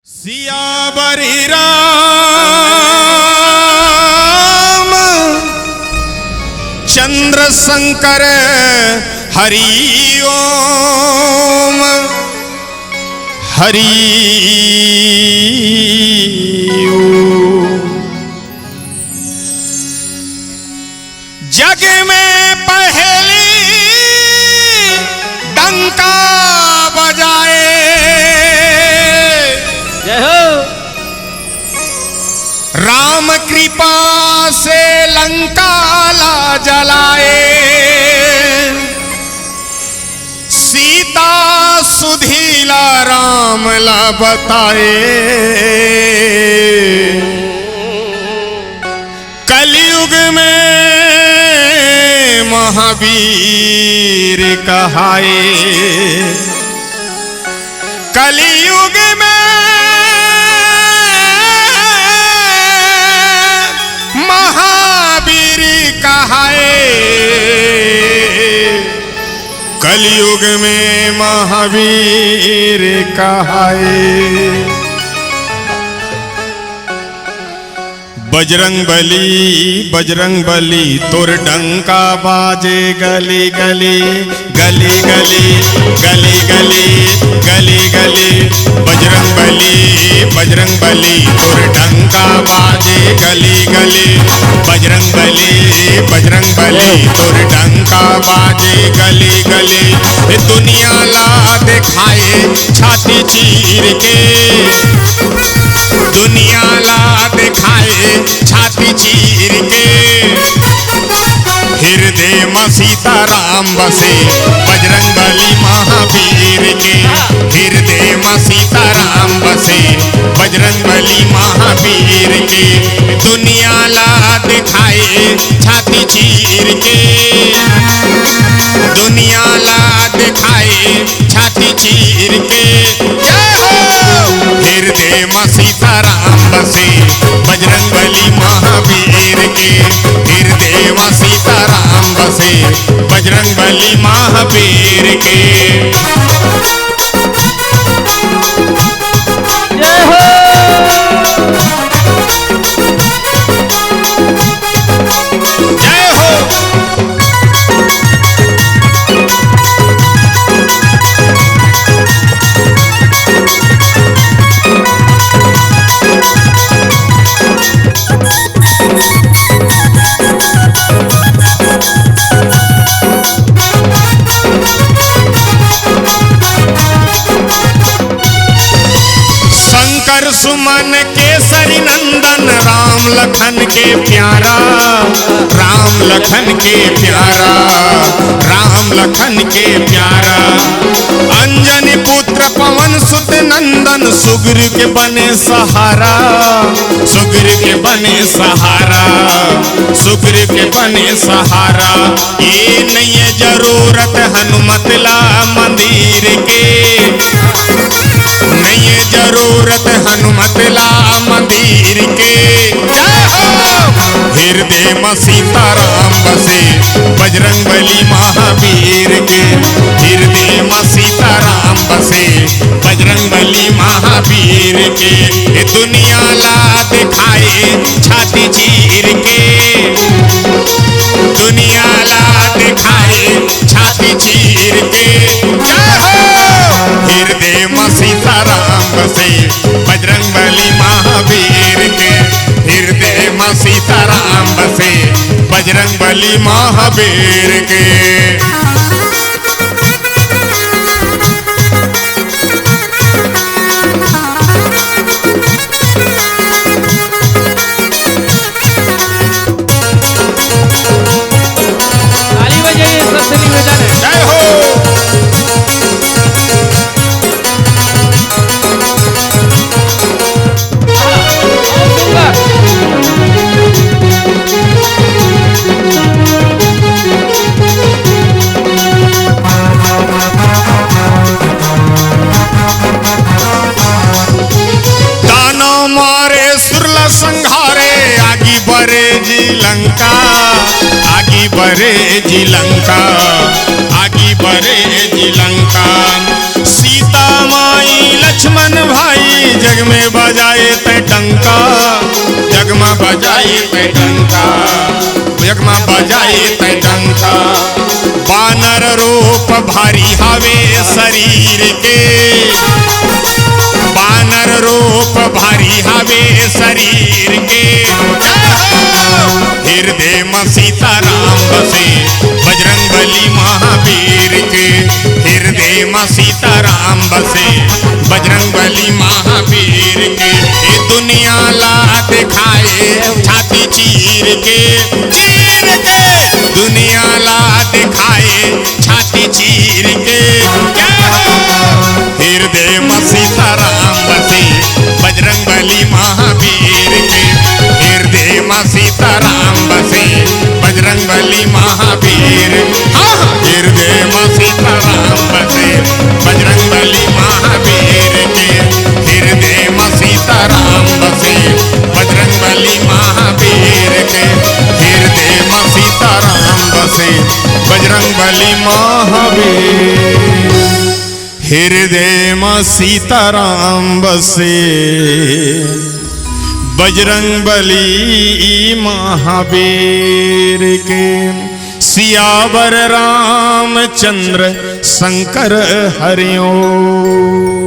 सियावरी राम चंद्र शंकर हरि ओम हरि ओम। जग में पहली डंका बजाए, जय हो। राम कृपा से लंका ला जलाए, सीता सुधीला राम ला बताए, कलयुग में महावीर कहाए, कलयुग में महावीर कहाए, कलयुग में महावीर कहाए। बजरंग बली तोर डंका बाजे गली गली गली गली गली गली गली गली। बजरंग बली तोर डंका बाजे गली गली। बजरंग बली तोर डंका बाजे गली गली। दुनिया ला दिखाए छाती चीर के, दुनिया ला दिखाए छाती चीर के। हृदय में सीताराम बसे बजरंग बली महावीर के, हृदय में सीताराम बसे बजरंग बली महावीर के। दुनिया ला दिखाए छाती चीर के, दुनिया ला दिखाए छाती चीर के। जय हो। हृदय में सीताराम बसे बजरंग बली महावीर के, हृदय में सीताराम बसे बजरंग बली महावीर के। जय हो। जय हो। सुमन केसरी नंदन राम लखन के प्यारा, राम लखन के प्यारा, राम लखन के प्यारा। अंजनी पुत्र पवन सुत नंदन सुग्रीव के बने सहारा, सुग्रीव के बने सहारा, सुग्रीव के बने सहारा। ये नहीं है जरूरत हनुमत ला मंदिर के, नहीं है जरूरत हनुमत ला मंदिर के। जय हो। हृदय में सीताराम बसे बजरंग बली महावीर के, हृदय में सीताराम बसे बजरंग बली महावीर के। दुनिया ला दिखाए छाती चीर के, दुनिया ला दिखाए छाती चीर के। जय हो। हृदय में सीताराम बसे बजरंग बली महावीर के, हृदय में सीताराम बसे बजरंग बली महावीर के। ताली बजाइए, सबसे निवेदन है। जय हो। दानव मारे सुरला संघारे आगी बरे जी लंका, आगी बरे जी लंका, आगी बरे जी लंका। सीता माई लक्ष्मण भाई जग में बजाए ते डंका, जग में बजाए ते डंका, जग में बजाए ते डंका। बानर रूप भारी हवे शरीर के, बानर रूप भारी हवे शरीर के। हृदय में सीताराम बसे बजरंग बली महावीर के, हृदय में सीताराम बसे बजरंग बली महावीर के। ये दुनिया ला दिखाए छाती चीर के, चीर के दुनिया ला दिखाए छाती चीर के। हृदय में सीताराम बसे बजरंग बली महावीर के, हृदय में सीताराम बसे बजरंग बली महावीर। हृदय में सीताराम बसे बजरंग बली महावीर के, हृदय में सीताराम बसे बजरंग बली महावीर के, हृदय में सीताराम बसे बजरंग बली महावीर। हृदय में सीताराम बसे बजरंग बली महावीर के। सियावर रामचंद्र शंकर हरिओम।